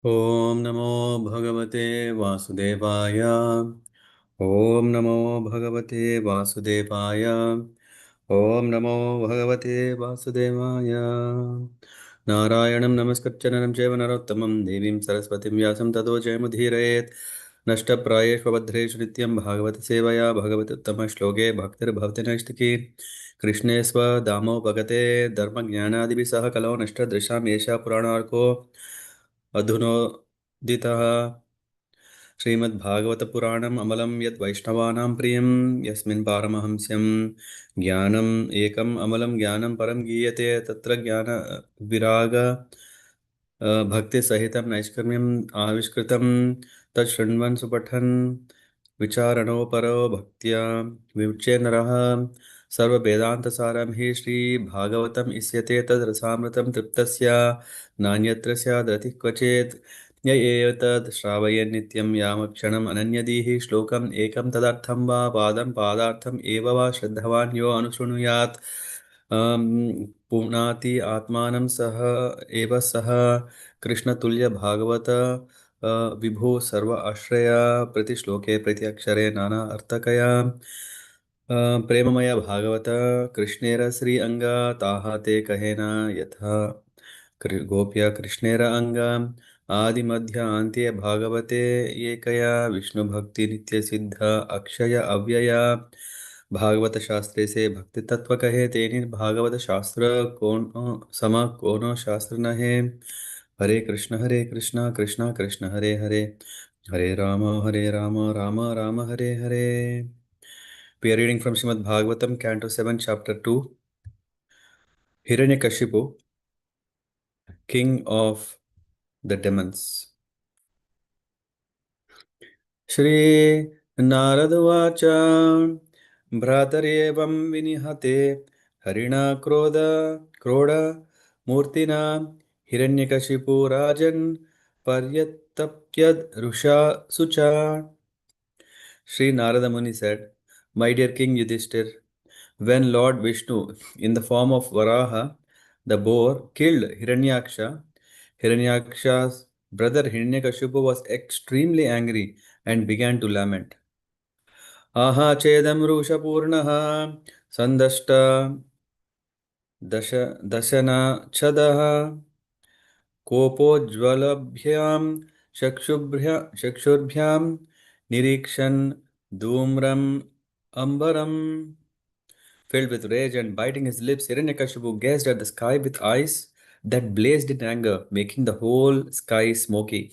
ॐ नमो भगवते वासुदेवाय। ॐ नमो भगवते वासुदेवाय। ॐ नमो भगवते वासुदेवाय। नारायणं नमस्कृत्य नरं चैव नरोत्तमं देवीं सरस्वतीं व्यासं ततो जयमुदीरयेत्। नष्टप्रायेषु भद्रेषु नित्यं भागवतसेवया भगवत्युत्तमश्लोके भक्तिर्भवति नैष्टिकी। कृष्णे स्वदामोपगते धर्मज्ञानादिभिः सह कलौ नष्टदृशाम् एषा पुराणार्को अधुनोदितः। श्रीमद्भागवतपुराणम् अमलं यत् वैष्णवानां प्रियं यस्मिन् पारमहंस्यं ज्ञानम् एकम् अमलं ज्ञानं परं गीयते तत्र ज्ञान विराग भक्तिसहितं नैष्कर्म्यम् आविष्कृतं तत् शृण्वन् सुपठन् विचारणोपरो भक्त्या विमुच्य नरः। सर्ववेदान्तसारं हि श्रीभागवतम् इष्यते तद् रसामृतं तृप्तस्य नान्यत्र स्यादतिः क्वचेत्। य एतत् श्रावयन् नित्यं यामक्षणम् अनन्यदीः श्लोकम् एकं तदर्थं वा पादं पादार्थम् एव वा श्रद्धवान् यो अनुशृणुयात् पुनाति आत्मानं सह एव सः कृष्णतुल्यभागवत विभु सर्व आश्रया प्रतिश्लोके प्रति अक्षरे नाना अर्थकया प्रेममय भागवत कृष्णेर श्री अंगा ताहा ते कहेना यथा गोप्य कृष्णेर अंगा आदि मध्य अन्त्य भागवते एकया विष्णु भक्ति नित्य सिद्ध अक्षय अव्यया। भागवत शास्त्रे से भक्ति तत्व कहे तेनि भागवत शास्त्र कौन सम कोनो शास्त्र न है। हरे Krishna Krishna Krishna Hare Hare Hare Ram Ram Ram Hare Hare. We are reading from Srimad Bhagavatam, Canto 7, Chapter 2. Hiranyakashipu, King of the Demons. Shri Narada Bhrataryevam Vinihate Harina Kroda Murtina Hiranyakashipu Rajan Paryatapyad Rusha Sucha. Sri Narada Muni said, My dear King Yudhishthir, when Lord Vishnu, in the form of Varaha, the boar, killed Hiranyaksha's brother Hiranyakashipu was extremely angry and began to lament. Aha chedam rusha purnaha sandashta dashana chadaha कोपोज्ज्वलभ्यां चक्षुर्भ्यां निरीक्षन् धूम्रम् अम्बरम्. Filled with rage and biting his lips, Hiranyakashipu gazed at the sky with eyes that blazed in anger, making the whole sky smoky.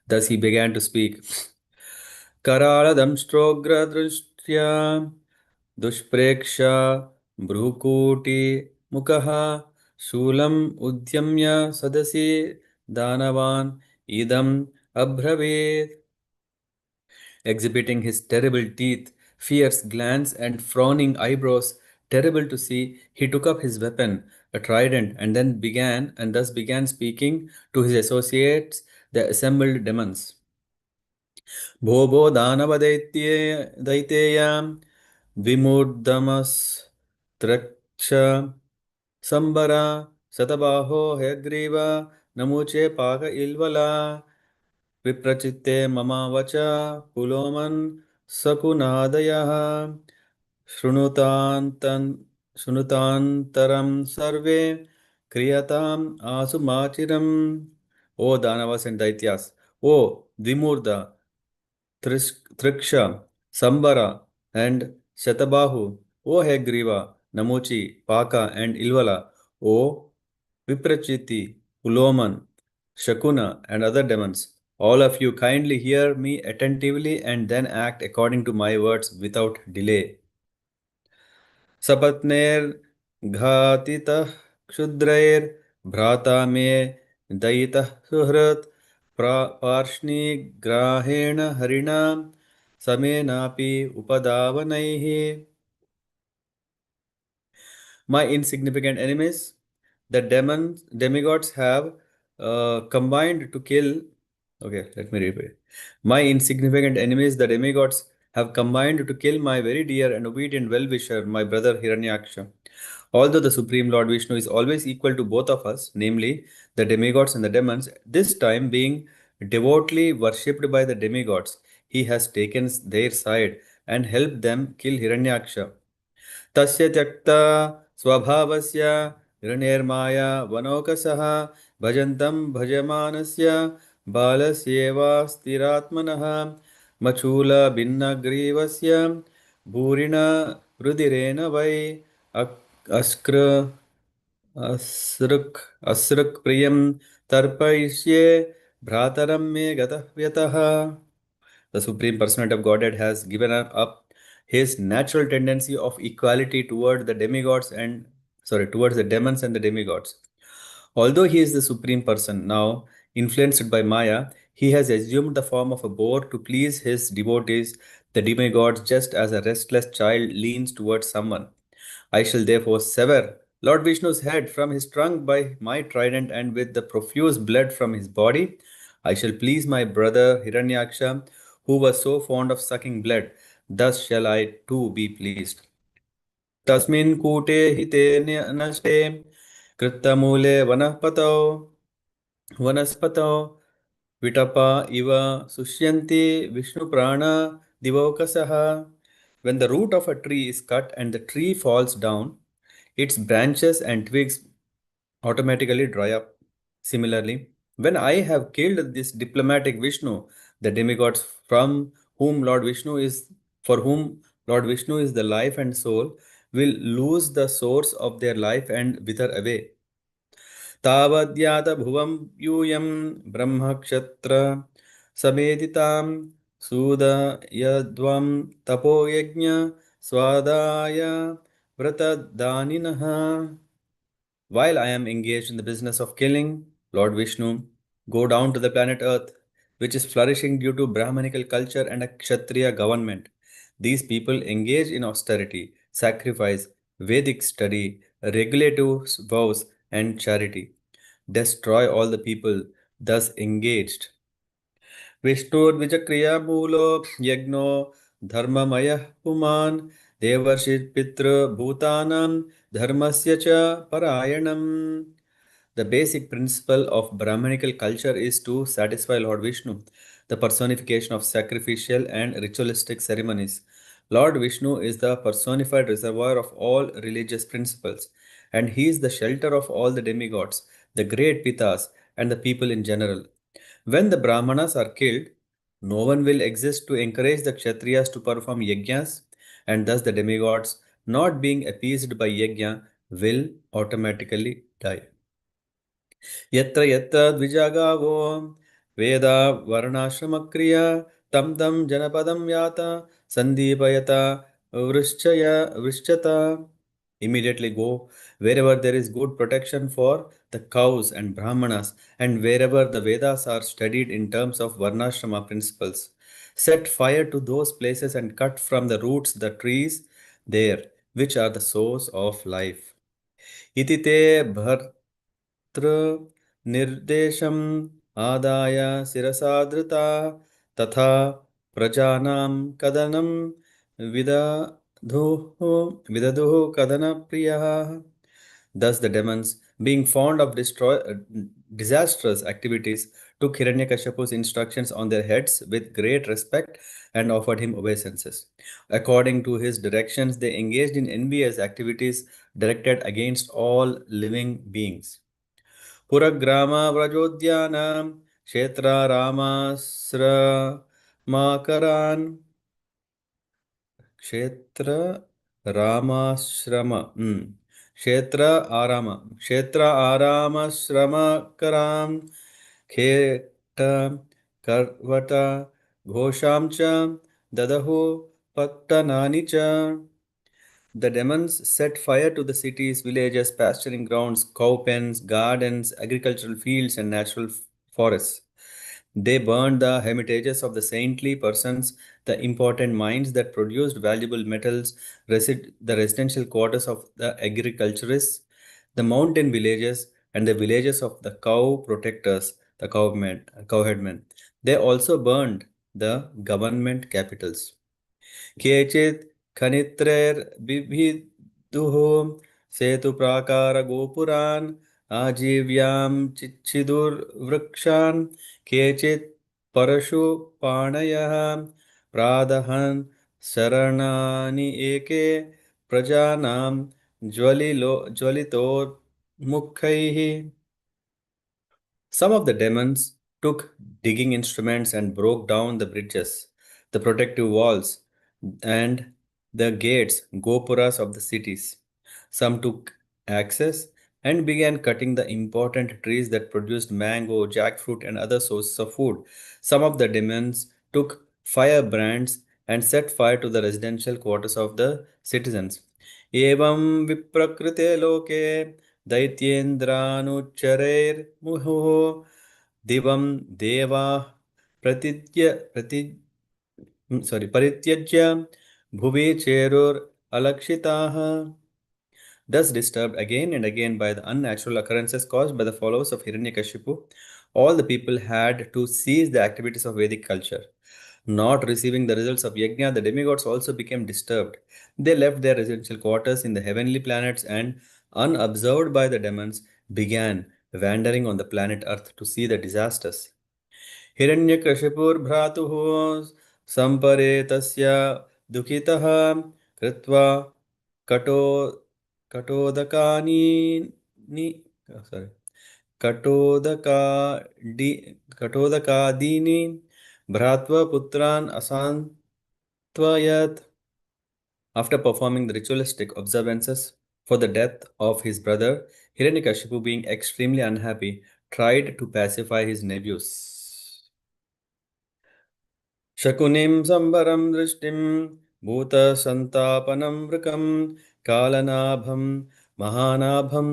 Thus he began to speak. Karaladamstrogradrushtya dushpreksha bhrukuti mukaha shulam udyamya sadasi danavan idam abhravet. Exhibiting his terrible teeth, fierce glance, and frowning eyebrows, terrible to see, he took up his weapon, a trident, and thus began speaking to his associates, the assembled demons. भोभो दानवदैत्येयां विमूर्धमस्त्रक्ष संबरा शतबाहो Hayagriva नमुचे पाक इल्वला विप्रचित्ते मम वच पुलोमन् सकुनादयः शृणुतान्तन् शृणुतान्तरं सर्वे क्रियताम् आसुमाचिरम्. O Danavas and Daityas, O Dimurda, Triksha, Sambara, and Shatabahu, O Hegriva, Namuchi, Paka, and Ilvala, O Viprachiti, Uloman, Shakuna, and other demons, all of you kindly hear me attentively and then act according to my words without delay. सपत्नेर्घातितः क्षुद्रैर् भ्राता मे दयितः सुहृत् पार्ष्णिग्राहेण हरिणा समेनापि उपधावनैः. My insignificant enemies, the demigods have combined to kill. Okay, let me repeat. My insignificant enemies, the demigods, have combined to kill my very dear and obedient well-wisher, my brother Hiranyaksha. Although the Supreme Lord Vishnu is always equal to both of us, namely the demigods and the demons, this time being Devotedly worshipped by the demigods, he has taken their side and helped them kill Hiranyaksha. तस्य त्यक्ता स्वभावस्य हिरण्यर्माया वनौकसः भजन्तं भजमानस्य बालस्येवास्तिरात्मनः मचूलभिन्नग्रीवस्य भूरिण रुधिरेण वै अस्कृ अस्रुक् अस्रुक् प्रियं तर्पयिष्ये भ्रातरं मे गतः व्यतः. The Supreme Personality of Godhead has given up his natural tendency of equality toward the demigods and towards the demons and the demigods. Although he is the Supreme Person, now influenced by Maya, he has assumed the form of a boar to please his devotees, the demigods, just as a restless child leans towards someone. I shall therefore sever Lord Vishnu's head from his trunk by my trident, and with the profuse blood from his body, I shall please my brother Hiranyaksha, who was so fond of sucking blood. Thus shall I too be pleased. तस्मिन् कूटे हिते नष्टे कृत्तमूले वनस्पतौ विटपा इव सुष्यन्ति विष्णुप्राणा दिवौकसः. When the root of a tree is cut and the tree falls down, its branches and twigs automatically dry up. Similarly, when I have killed this diplomatic Vishnu, the demigods whom Lord Vishnu is for whom Lord Vishnu is the life and soul, will lose the source of their life and wither away. तावद्यात भुवं यूयं ब्रह्मक्षत्र समेदितां सूदयध्वं तपोयज्ञ स्वादाय व्रतदानिनः. While I am engaged in the business of killing, Lord Vishnu, go down to the planet Earth, which is flourishing due to Brahmanical culture and a Kshatriya government. These people engage in austerity, sacrifice, Vedic study, regulative vows, and charity. Destroy all the people thus engaged. विष्णुर्विजक्रियामूलो यज्ञो धर्ममयः पुमान् देवर्षिपितृभूतानां धर्मस्य च परायणम्. The basic principle of Brahmanical culture is to satisfy Lord Vishnu, the personification of sacrificial and ritualistic ceremonies. Lord Vishnu is the personified reservoir of all religious principles, and he is the shelter of all the demigods, the great pitas, and the people in general. When the Brahmanas are killed, no one will exist to encourage the Kshatriyas to perform yajnas, and thus the demigods, not being appeased by yajna, will automatically die. यत्र यत्र द्विजागावो वेदा वर्णाश्रमक्रिया तं तं जनपदं याता सन्दीपयता वृश्चता. Immediately go wherever there is good protection for the cows and brahmanas, and wherever the Vedas are studied in terms of Varnashrama principles. Set fire to those places and cut from the roots the trees there, which are the source of life. इति ते भर्तृ निर्देशम् आदाय शिरसाधृता तथा प्रजानां कदनं विदधुः कदनप्रियः. Thus the demons, being fond of disastrous activities, took Hiranyakashipu's instructions on their heads with great respect and offered him obeisances. According to his directions, they engaged in envious activities directed against all living beings. Puragrama Vrajodhyana Kshetra Ramasramaakaran Kshetra Ramashrama Kshetra Aramasramakaram Kheta Karvata Ghoshamcha Dadahu Pattanani cha. The demons set fire to the cities, villages, pasturing grounds, cow pens, gardens, agricultural fields, and natural forests. They burned the hermitages of the saintly persons, the important mines that produced valuable metals, the residential quarters of the agriculturists, the mountain villages, and the villages of the cow protectors, the cowheadmen. They also burned the government capitals. केचित् खनित्रैर्बिभिदुः सेतुप्राकारगोपुरान् आजीव्यां चिच्छिदुर्वृक्षान् केचित् परशुपाणयः प्रादहन् शरणानि एके प्रजानां ज्वलितोन्मुखैः. Some of the demons took digging instruments and broke down the bridges, the protective walls, and the gates, gopuras of the cities. Some took axes and began cutting the important trees that produced mango, jackfruit, and other sources of food. Some of the demons took firebrands and set fire to the residential quarters of the citizens. एवं विप्रकृते लोके दैत्येन्द्रानुच्चरैर्मुहुः दिवं देवाः परित्यज्य भुवि चेरुरलक्षिताः. Thus disturbed again and again by the unnatural occurrences caused by the followers of Hiranyakashipu, all the people had to cease the activities of Vedic culture. Not receiving the results of yajna, the demigods also became disturbed. They left their residential quarters in the heavenly planets and, unobserved by the demons, began wandering on the planet Earth to see the disasters. हिरण्यकशिपुर्भ्रातुः सम्परेतस्य दुःखितः कृत्वा कटो कटोदकानि sorry कटोदकादि कटोदकादीनि भ्रात्वा पुत्रान् असान्त्वयत्. After performing the ritualistic observances for the death of his brother, Hiranyakashipu, being extremely unhappy, tried to pacify his nephews. शकुनिं संवरं दृष्टिं भूतसन्तापनं वृकं कालनाभं महानाभं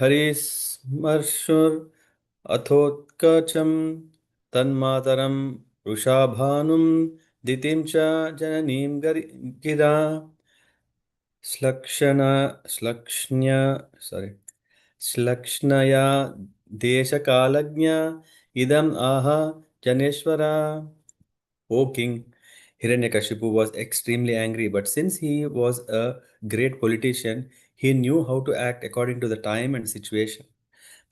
हरिस्मर्शुर् अथोत्कचं तन्मातरं वृषाभानुं दितिं च जननीं गिरा श्लक्षण श्लक्ष्ण्य sorry श्लक्ष्णया देशकालज्ञ idam aha Janeshwara. O king, Hiranyakashipu was extremely angry, but since he was a great politician, he knew how to act according to the time and situation.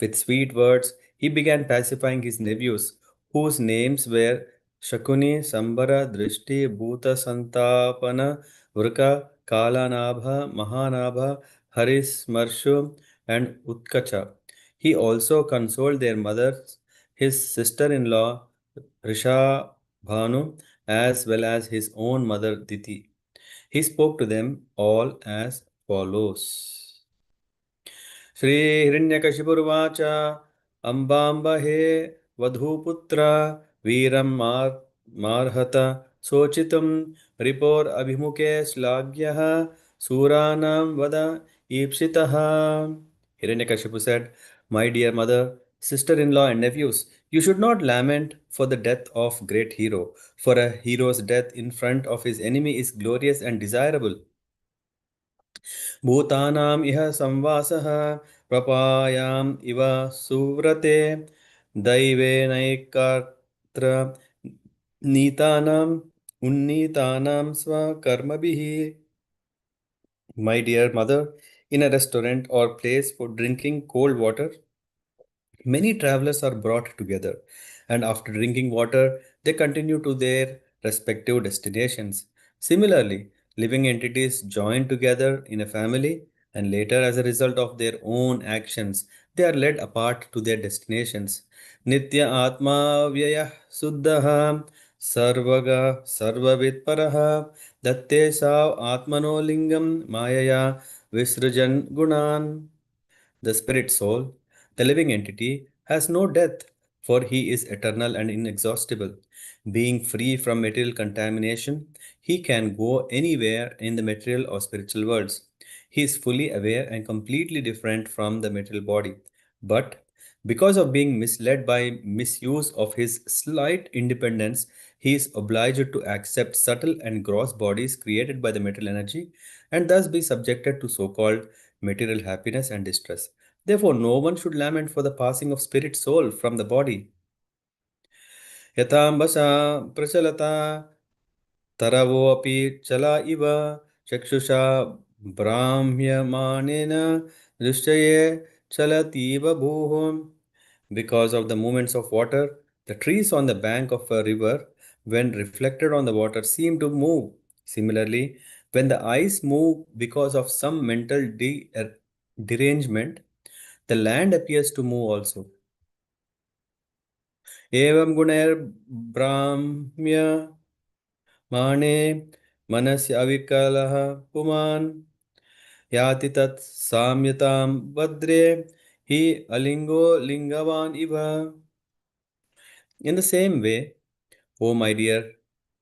With sweet words, he began pacifying his nephews, whose names were Shakuni, Sambara, Drishti, Bhuta, Santapana, Vrka, Kalanabha, Mahanabha, Haris, Marshu, and Utkacha. He also consoled their mothers, his sister-in-law, Risha Bhanu, as well as his own mother Diti. He spoke to them all as follows. श्रीहिरण्यकशिपुर्वाच अम्बाम्ब हे वधूपुत्र वीरं मार्हत शोचितुं रिपोरभिमुखे श्लाघ्यः सूराणां वद ईप्सितः. Hiranyakashipu said, My dear mother, sister-in-law and nephews, you should not lament for the death of great hero, for a hero's death in front of his enemy is glorious and desirable. भूतानाम् इह संवासः प्रपायाम् इव सुव्रते दैवेनैकात्र नीतानाम् उन्नीतानां स्वकर्मभिः. My dear mother, in a restaurant or place for drinking cold water, many travelers are brought together, and after drinking water, they continue to their respective destinations. Similarly, living entities join together in a family, and later, as a result of their own actions, they are led apart to their destinations. Nitya Atma Vyaya Suddhaha Sarvaga Sarvavit Paraha Datte Sav Atmano Lingam Mayaya Visrajan Gunan. The spirit soul, the living entity, has no death, for he is eternal and inexhaustible. Being free from material contamination, he can go anywhere in the material or spiritual worlds. He is fully aware and completely different from the material body. But because of being misled by misuse of his slight independence, he is obliged to accept subtle and gross bodies created by the material energy and thus be subjected to so called material happiness and distress. Therefore, no one should lament for the passing of spirit soul from the body. यथाम्बसा प्रचलता तरवोऽपि चला इव चक्षुषा भ्राम्यमाणेन दृष्टये चलतीव भूः. Because of the movements of water, The trees on the bank of a river, when reflected on the water, seem to move. Similarly, when the eyes move because of some mental derangement, the land appears to move also. एवं गुणैर्ब्राह्म्य माने मनस्य अविकलः पुमान् याति तत् साम्यतां भद्रे हि अलिंगो लिंगवान इव. In the same way, O my dear,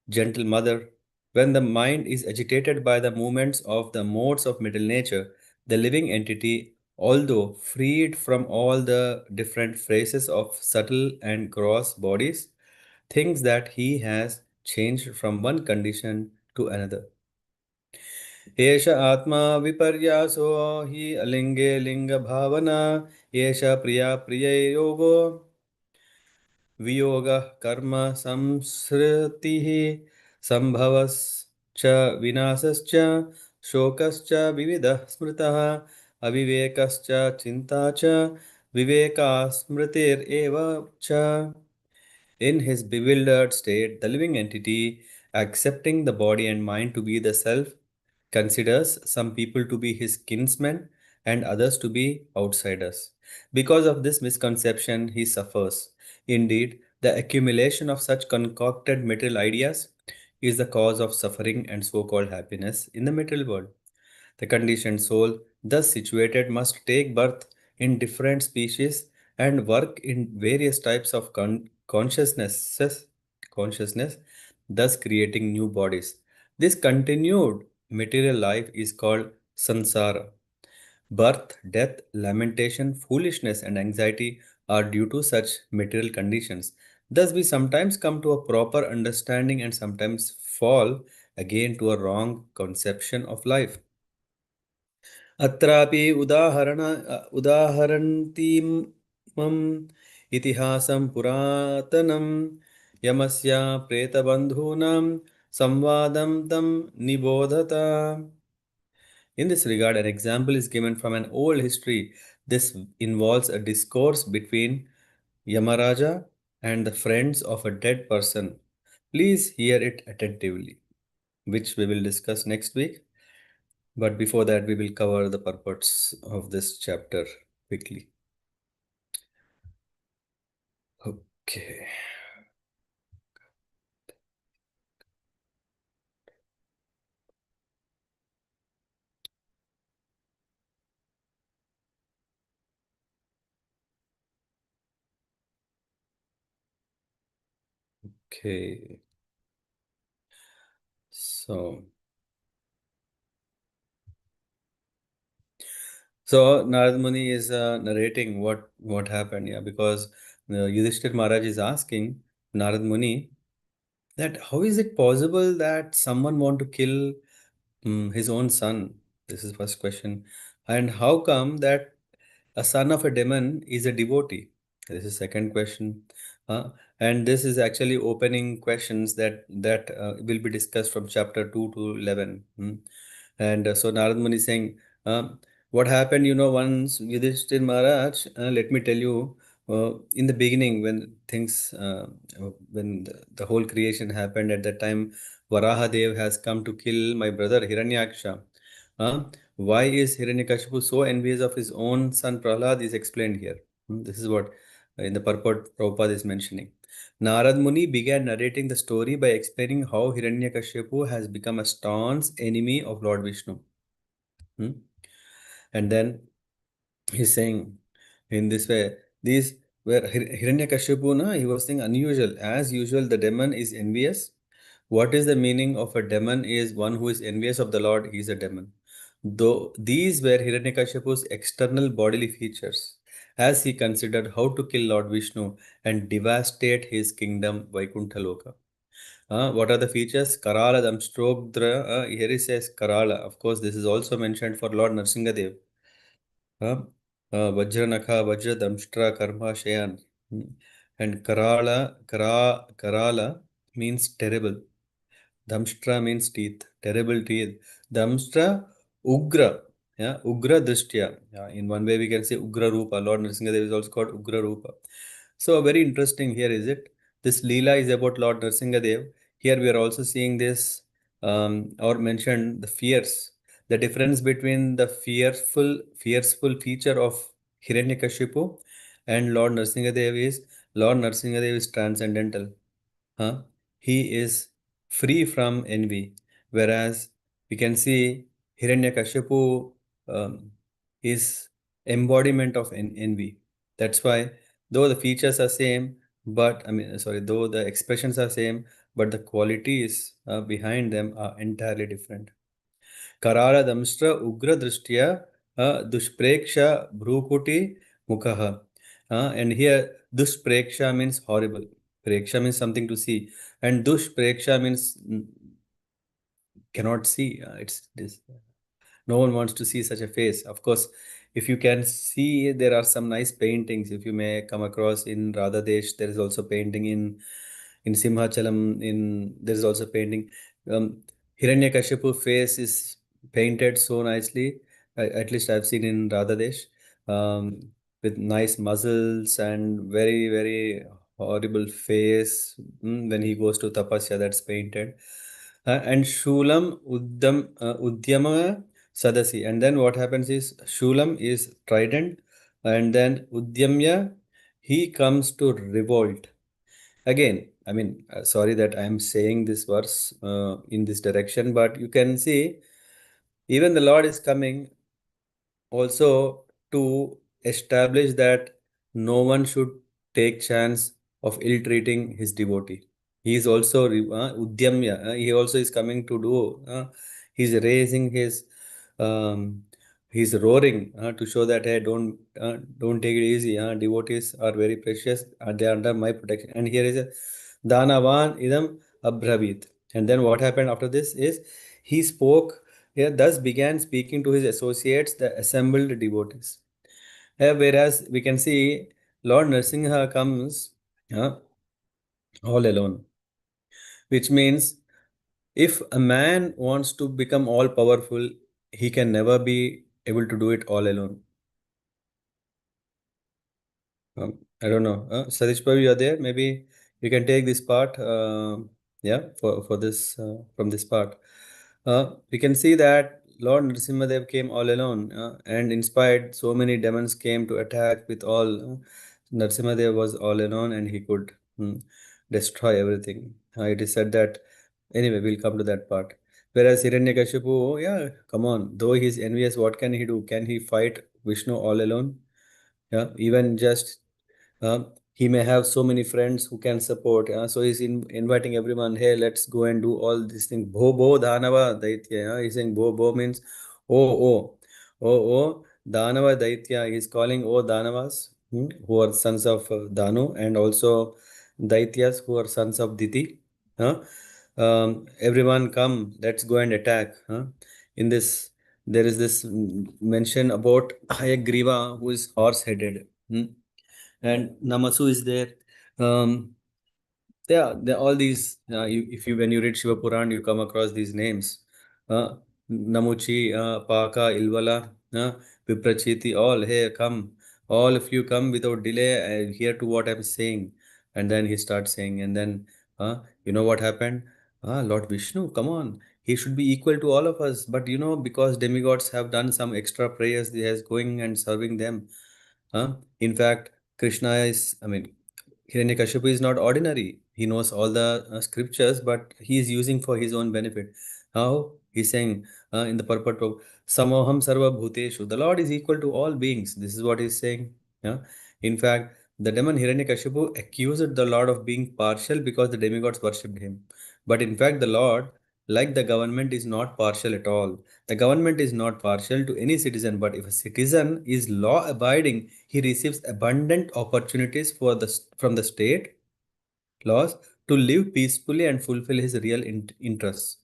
gentle mother, when the mind is agitated by the movements of the modes of middle nature, the living entity, although freed from all the different phases of subtle and gross bodies, thinks that he has changed from one condition to another. एष आत्मा विपर्यासो हि अलिङ्गे लिङ्गभावना एष प्रिया प्रिययोगो वियोगः कर्म संसृतिः संभवश्च विनाशश्च शोकश्च विविधः स्मृतः अविवेकश्च चिन्ता च विवेकास्मृतिरेव च. In his bewildered state, the living entity, accepting the body and mind to be the self, considers some people to be his kinsmen and others to be outsiders. Because of this misconception, he suffers. Indeed, the accumulation of such concocted material ideas is the cause of suffering and so called happiness in the material world. The conditioned soul, thus situated, must take birth in different species and work in various types of consciousness, thus creating new bodies. This continued material life is called samsara. Birth, death, lamentation, foolishness, and anxiety are due to such material conditions. Thus, we sometimes come to a proper understanding and sometimes fall again to a wrong conception of life. अत्रापि उदाहरन्तीमम् इतिहासं पुरातनं यमस्य प्रेतबन्धूनां संवादं तं निबोधत. In this regard, an example is given from an old history. This involves a discourse between Yamaraja and the friends of a dead person. Please hear it attentively, which we will discuss next week. But before that, we will cover the purports of this chapter quickly. Okay. Okay. So Narad Muni is narrating what happened, yeah, because Yudhishthir Maharaj is asking Narad Muni that how is it possible that someone want to kill his own son? This is first question. And how come that a son of a demon is a devotee? This is second question. And this is actually opening questions that will be discussed from chapter 2 to 11. And so Narad Muni is saying, what happened, once Yudhishthir Maharaj, let me tell you, in the beginning, when the whole creation happened, at that time, Varaha Dev has come to kill my brother Hiranyaksha. Why is Hiranyakashipu so envious of his own son Prahlad is explained here. This is what in the purport Prabhupada is mentioning. Narad Muni began narrating the story by explaining how Hiranyakashipu has become a staunch enemy of Lord Vishnu. And then he's saying in this way, these were Hiranyakashipu, he was saying unusual. As usual, the demon is envious. What is the meaning of a demon is one who is envious of the Lord, he is a demon. Though these were Hiranyakashipu's external bodily features, as he considered how to kill Lord Vishnu and devastate his kingdom Vaikuntha Loka. What are the features? Karala Damstrogdra. Here he says Karala. Of course, this is also mentioned for Lord Narsingadev. Vajranakha, Vajra Damstra Karma Shayan. And Karala means terrible. Damstra means teeth, terrible teeth. Damstra Ugra. Yeah, Ugra Drishtya. Yeah, in one way we can say Ugra Rupa. Lord Nrsimhadev is also called Ugra Rupa. So very interesting here is it. This Leela is about Lord Nrsingadev. Here we are also seeing this or mentioned the fears. The difference between the fearful feature of Hiranyakashipu and Lord Nrsingadev is Lord Nrsingadev is transcendental. Huh? He is free from envy, whereas we can see Hiranyakashipu is embodiment of envy. That's why, though the features are same, but though the expressions are same, but the qualities behind them are entirely different. Karara damstra ugra drishtya dushpreksha bhrukuti mukha. And here dushpreksha means horrible. Preksha means something to see, and dushpreksha means cannot see. It's this. No one wants to see such a face. Of course, if you can see, there are some nice paintings. If you may come across in Radhadesh, there is also painting in Simhachalam. There is also painting. Hiranyakashipu face is painted so nicely. At least I've seen in Radhadesh, with nice muscles and very very horrible face. When he goes to tapasya, that's painted. And Shulam Udyama Sadasi. And then what happens is Shulam is trident, and then Udyamya, he comes to revolt. Again, sorry that I am saying this verse in this direction, but you can see even the Lord is coming also to establish that no one should take chance of ill-treating his devotee. He is also Udyamya. He also is coming to do. He's raising his, he's roaring to show that hey, don't take it easy. Devotees are very precious. They are under my protection. And here is a Danavan idam abravit. And then what happened after this is he spoke. Here, thus began speaking to his associates, the assembled devotees. Whereas we can see Lord Nrsimha comes uh, all alone, which means if a man wants to become all powerful, he can never be able to do it all alone. I don't know. Sadish Bhavi, you are there. Maybe you can take this part. Yeah, for this from this part. We can see that Lord Nrsimhadev came all alone and inspired so many demons came to attack with all. Nrsimhadev was all alone and he could destroy everything. It is said that anyway, we'll come to that part. Whereas Hiranyakashipu, oh, yeah, come on, though he's envious, what can he do? Can he fight Vishnu all alone? Yeah, even just he may have so many friends who can support. So he's inviting everyone, hey, let's go and do all these things. Bho Bho Dhanava Daitya. He's saying Bho Bho means oh, Dhanava Daitya. He's calling Dhanavas who are sons of Danu, and also Daityas who are sons of Diti. Huh? Everyone come, let's go and attack. In this, there is this mention about Hayagriva who is horse-headed. And Namasu is there. Um, all these. If you when you read Shiva Puran, you come across these names. Uh, Namuchi, Paka, Ilvala, Viprachiti, all hey come, all of you come without delay. Hear to what I'm saying, and then he starts saying, and then you know what happened? Lord Vishnu, come on. He should be equal to all of us, but because demigods have done some extra prayers, he is going and serving them. In fact, Krishna is, Hiranyakashipu is not ordinary. He knows all the scriptures, but he is using for his own benefit. How? He's saying in the purport of Samoham Sarva Bhuteshu, the Lord is equal to all beings. This is what he's saying. Yeah? In fact, the demon Hiranyakashipu accused the Lord of being partial because the demigods worshipped him. But in fact, the Lord, like the government, is not partial at all. The government is not partial to any citizen, but if a citizen is law abiding, he receives abundant opportunities from the state laws to live peacefully and fulfill his real interests.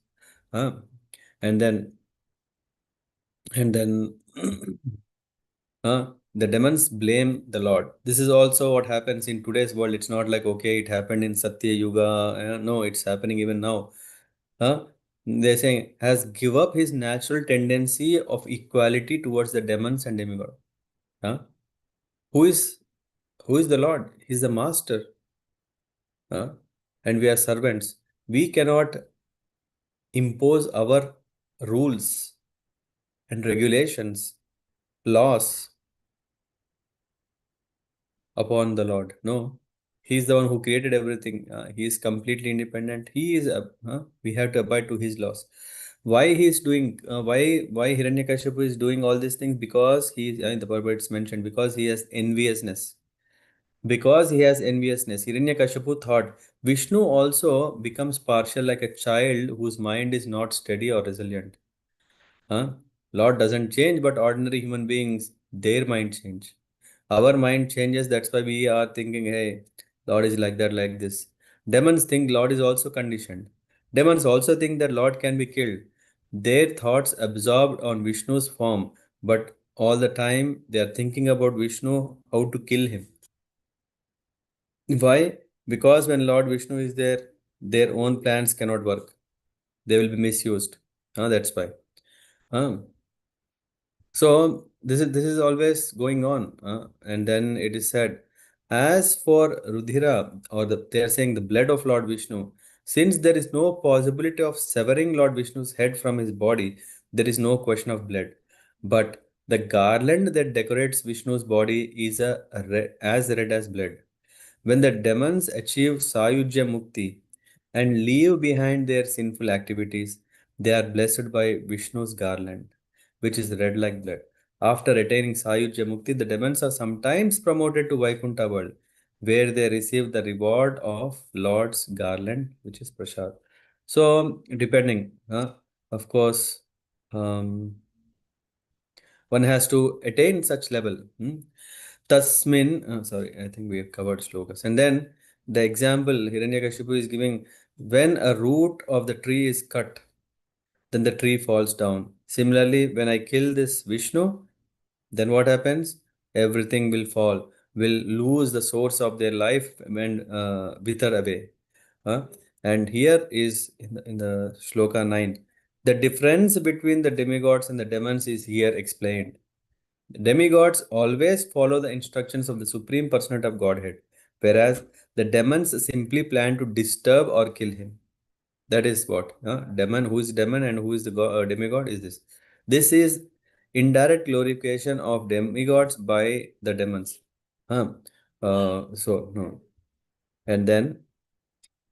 Uh, and then, and then, the demons blame the Lord. This is also what happens in today's world. It's not like, okay, it happened in Satya Yuga. No, it's happening even now. Huh? They're saying, has give up his natural tendency of equality towards the demons and demigod. Huh? Who is who is the Lord? He's the master. huh? And we are servants. We cannot impose our rules and regulations, laws upon the Lord. No, He's the one who created everything. He is completely independent. He is. We have to abide to His laws. Why he is doing? Why Hiranyakashipu is doing all these things? Because he is. In the Bible it's mentioned because he has enviousness. Because he has enviousness, Hiranyakashipu thought Vishnu also becomes partial like a child whose mind is not steady or resilient. Huh? Lord doesn't change, but ordinary human beings, their mind change. Our mind changes, that's why we are thinking, hey, Lord is like that, like this. Demons think Lord is also conditioned. Demons also think that Lord can be killed. Their thoughts absorbed on Vishnu's form, but all the time they are thinking about Vishnu, how to kill him. Why? Because when Lord Vishnu is there, their own plans cannot work. They will be misused. That's why. Uh, So this is always going on, and then it is said, as for Rudhira, or they are saying the blood of Lord Vishnu, since there is no possibility of severing Lord Vishnu's head from his body, there is no question of blood. But the garland that decorates Vishnu's body is as red as blood. When the demons achieve Sayujya Mukti and leave behind their sinful activities, they are blessed by Vishnu's garland, which is red like blood. After attaining Sayujya Mukti, the demons are sometimes promoted to Vaikuntha world, where they receive the reward of Lord's garland, which is Prasad. So, depending, of course, um, one has to attain such level. Tasmin, sorry, I think we have covered slokas. And then the example Hiranyakashipu is giving, when a root of the tree is cut, then the tree falls down. Similarly, when I kill this Vishnu, then what happens? Everything will fall, will lose the source of their life and wither away. Huh? And here is in the shloka 9, the difference between the demigods and the demons is here explained. Demigods always follow the instructions of the Supreme Personality of Godhead, whereas the demons simply plan to disturb or kill him. That is what demon. Who is demon and who is the demigod? Is this? This is indirect glorification of demigods by the demons. Huh? So no, and then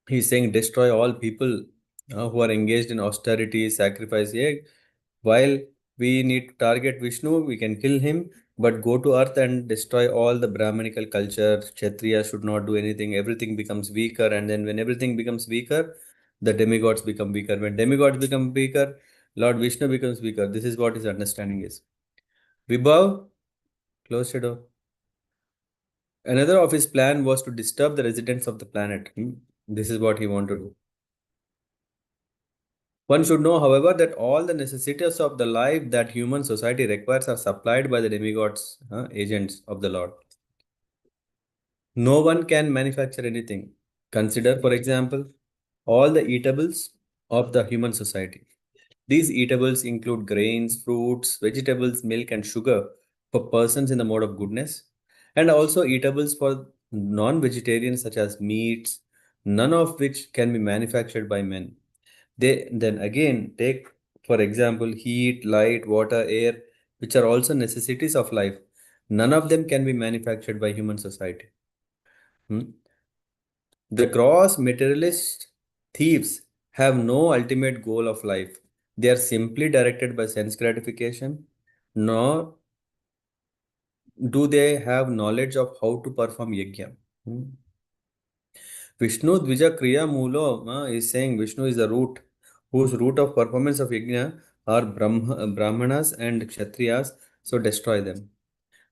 he's saying destroy all people who are engaged in austerity, sacrifice. Yeah, while we need to target Vishnu, we can kill him, but go to earth and destroy all the Brahmanical culture. Kshatriya should not do anything. Everything becomes weaker, and then when everything becomes weaker, the demigods become weaker. When demigods become weaker, Lord Vishnu becomes weaker. This is what his understanding is. Vibhav, close your door. Another of his plan was to disturb the residents of the planet. This is what he wanted to do. One should know, however, that all the necessities of the life that human society requires are supplied by the demigods, agents of the Lord. No one can manufacture anything. Consider, for example, all the eatables of the human society. These eatables include grains, fruits, vegetables, milk, and sugar for persons in the mode of goodness, and also eatables for non vegetarians, such as meats, none of which can be manufactured by men. They then again take, for example, heat, light, water, air, which are also necessities of life. None of them can be manufactured by human society. Hmm? The gross materialist thieves have no ultimate goal of life. They are simply directed by sense gratification, nor do they have knowledge of how to perform yajna. Hmm? Vishnu Dvija Kriya Mulo is saying Vishnu is the root, whose root of performance of yajna are Brahmanas and Kshatriyas, so destroy them.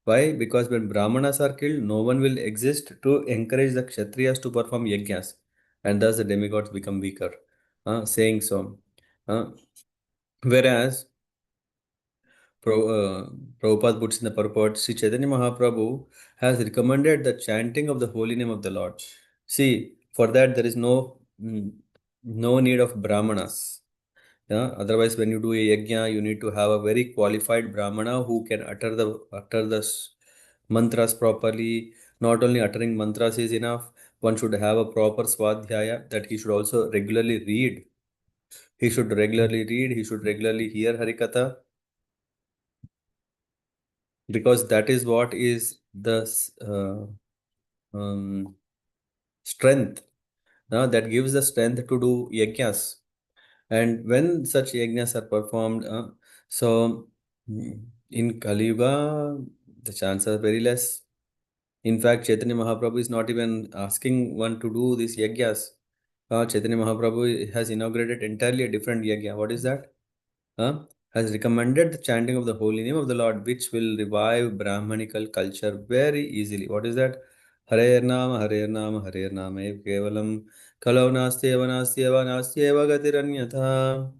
Why? Because when Brahmanas are killed, no one will exist to encourage the Kshatriyas to perform yajnas, and thus the demigods become weaker. Saying so. Uh, Whereas Pro, Prabhupada puts in the purport, Sri Chaitanya Mahaprabhu has recommended the chanting of the holy name of the Lord. See, for that there is no need of brahmanas. Yeah? Otherwise, when you do a yajna, you need to have a very qualified brahmana who can utter the mantras properly. Not only uttering mantras is enough, One should have a proper swadhyaya, that he should also regularly read. He should regularly read, he should regularly hear Harikatha, because that is what is the um, strength, that gives the strength to do yajnas. And when such yajnas are performed, so mm, in Kali Yuga, the chances are very less. In fact, Chaitanya Mahaprabhu is not even asking one to do these yajnas. Chaitanya Mahaprabhu has inaugurated entirely a different yajna. What is that? Has recommended the chanting of the holy name of the Lord, which will revive Brahmanical culture very easily. What is that? Hare Nama, Hare Nama, Hare Nama, Ev Kevalam, Kalau Nasti Eva Nasti Eva Nasti Eva Gatiranyatha.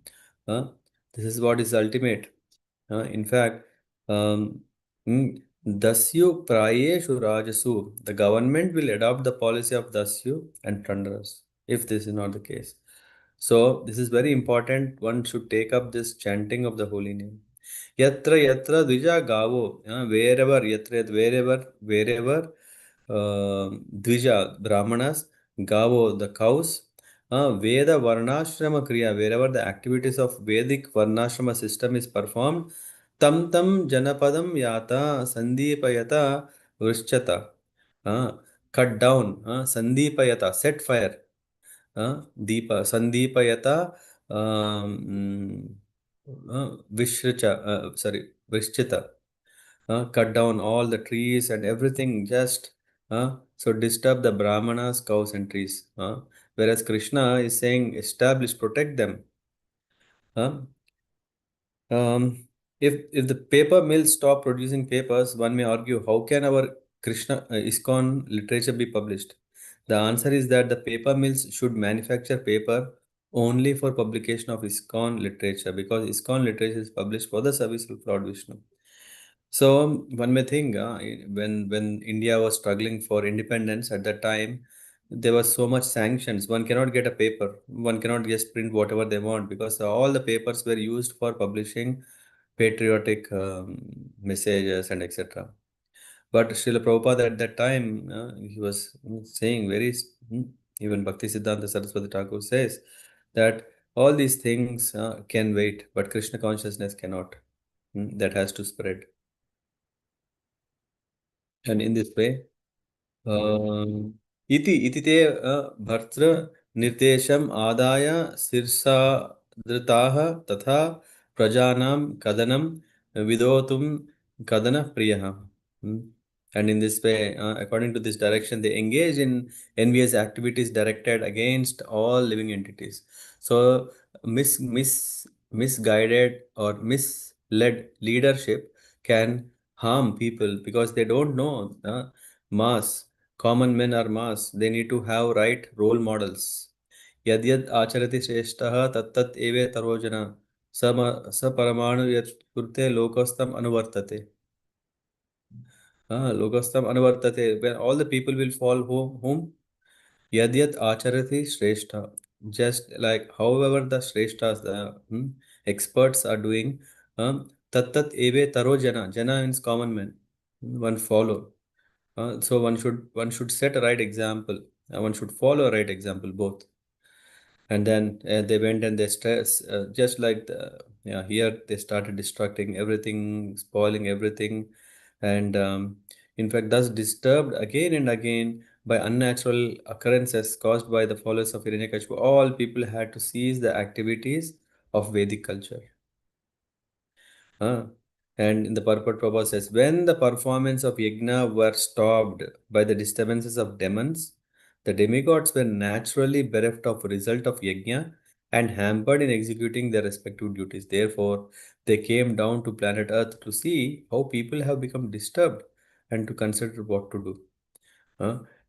Huh? This is what is ultimate. In fact, um, mm, Dasyu Prayeshu Rajasu, the government will adopt the policy of Dasyu and thunderous, if this is not the case. So, this is very important. One should take up this chanting of the holy name. Yatra yatra dvija gavo, wherever, wherever, dvija, brahmanas, gavo, the cows, Veda Varnashrama Kriya, wherever the activities of Vedic Varnashrama system is performed, tam tam janapadam yata sandipayata vrishchata. Cut down, sandipayata, set fire. Deepa, sandipayata, Vrishchita. Cut down all the trees and everything, just so disturb the brahmanas, cows, and trees. Whereas Krishna is saying, establish, protect them. Uh, um, if the paper mills stop producing papers, one may argue, how can our Krishna ISKCON literature be published? The answer is that the paper mills should manufacture paper only for publication of ISKCON literature, because ISKCON literature is published for the service of Lord Vishnu. So one may think, when India was struggling for independence at that time, there was so much sanctions. One cannot get a paper. One cannot just print whatever they want, because all the papers were used for publishing patriotic messages and etc. But Srila Prabhupada at that time, he was saying even Bhakti Siddhanta Saraswati Thakur says that all these things can wait, but Krishna consciousness cannot. That has to spread. And in this way, इति ते भर्तृ निर्देशम् आदाय शीर्षादृताः तथा प्रजानां कदनं विदोतुं कदन प्रियः. And in this way, according to this direction, they engage in envious activities directed against all living entities. So, misguided or misled leadership can harm people, because they don't know mass. Common men are mass. They need to have right role models. Yad yad acharati shrestah tat tat eve tarojana sa paramanu yat kurte lokastam anuvartate. Lokastam anuvartate. When all the people will fall whom? Yad yad acharati shrestha. Just like however the shreshtas, the experts are doing, tat tat eve tarojana. Jana means common men. One follow. So one should set a right example. One should follow a right example both. And then they went and they stress, just like yeah, here they started destructing everything, spoiling everything, and in fact thus disturbed again and again by unnatural occurrences caused by the followers of Hiranyakashipu. All people had to cease the activities of Vedic culture. Huh? And in the purport, Prabhupada says, when the performance of yajna were stopped by the disturbances of demons, the demigods were naturally bereft of result of yajna and hampered in executing their respective duties. Therefore, they came down to planet Earth to see how people have become disturbed and to consider what to do.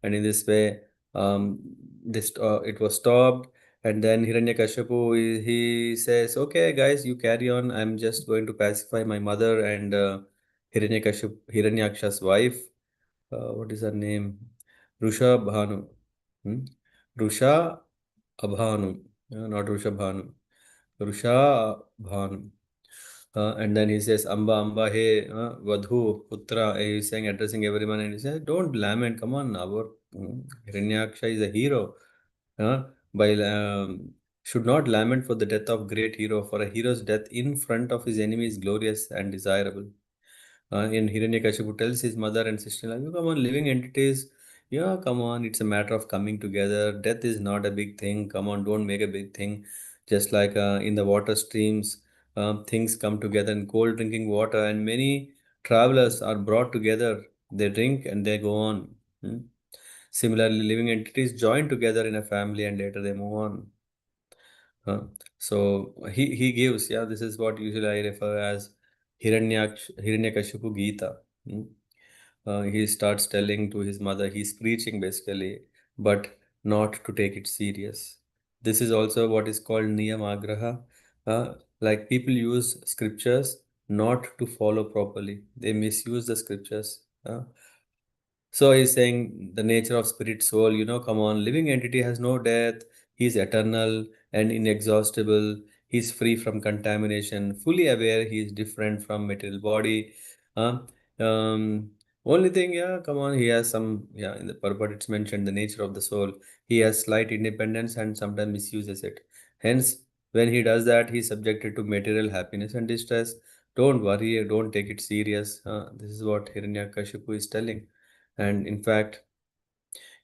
And in this way, it was stopped. And then Hiranyakashipu, he says, "Okay, guys, you carry on. I'm just going to pacify my mother and Hiranyaksha's wife. What is her name? Rusha Bhanu. Hmm? Rusha Abhanu, not Rusha Bhanu. Rusha Bhanu. And then he says, Amba, Amba, hey, Vadhu, Putra. He's saying, addressing everyone, and he says, don't lament, come on, our Hiranyaksha is a hero. By should not lament for the death of great hero, for a hero's death in front of his enemy is glorious and desirable. And Hiranyakashipu tells his mother and sister-in-law, "You come on, living entities, yeah, come on, it's a matter of coming together. Death is not a big thing. Come on, don't make a big thing. Just like in the water streams, things come together in cold drinking water, and many travelers are brought together. They drink and they go on. Hmm? Similarly, living entities join together in a family and later they move on. So he gives, yeah, this is what usually I refer as Hiranyakashipu Gita. Hmm. He starts telling to his mother, he's preaching basically, but not to take it serious. This is also what is called niyamagraha. Like people use scriptures not to follow properly. They misuse the scriptures. So he's saying the nature of spirit soul, come on, living entity has no death. He's eternal and inexhaustible. He's free from contamination, fully aware he is different from material body. Uh, um, Only thing, yeah, come on, he has some, yeah, in the purport it's mentioned the nature of the soul. He has slight independence and sometimes misuses it. Hence, when he does that, he's subjected to material happiness and distress. Don't worry, don't take it serious. This is what Hiranyakashipu is telling. And in fact,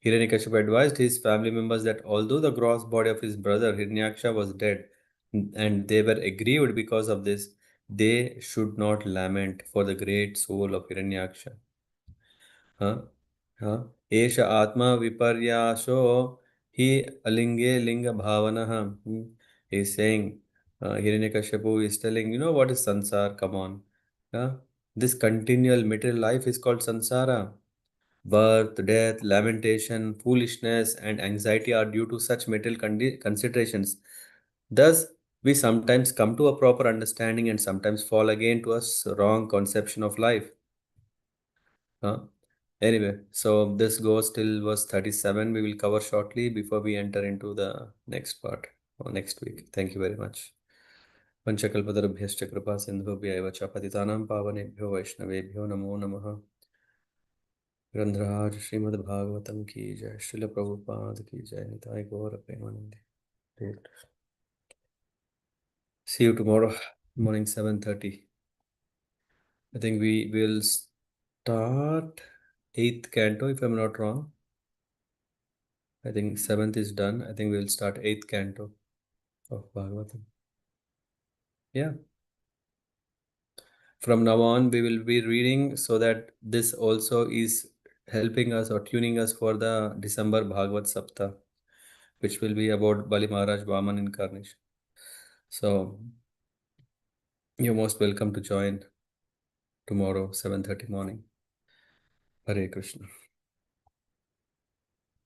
Hiranyakashipu advised his family members that although the gross body of his brother Hiranyaksha was dead, and they were aggrieved because of this, they should not lament for the great soul of Hiranyaksha. Huh? Huh? Esha Atma Viparyasho He Alinge Linga Bhavanaha. He's saying, Hiranyakashipu is telling, what is sansar? Come on. Huh? This continual material life is called sansara. Birth, death, lamentation, foolishness, and anxiety are due to such material considerations. Thus, we sometimes come to a proper understanding and sometimes fall again to a wrong conception of life. Huh? Anyway, so this goes till verse 37. We will cover shortly before we enter into the next part or next week. Thank you very much. पंचकल्पतरुभ्यश्च कृपा सिन्धुभ्य एव च पतितानां पावनेभ्यो वैष्णवेभ्यो नमो नमः ग्रंथराज श्रीमद्भागवतम की जय श्रील प्रभुपाद की जय निताय गौर Premanand Great. See you tomorrow morning 7:30. I think we will start eighth canto if I'm not wrong. I think seventh is done. I think we'll start eighth canto of Bhagavatam. Yeah. From now on, we will be reading so that this also is helping us or tuning us for the December Bhagavat Saptah, which will be about Bali Maharaj Vaman incarnation. So you're most welcome to join tomorrow, 7:30 morning. Hare Krishna.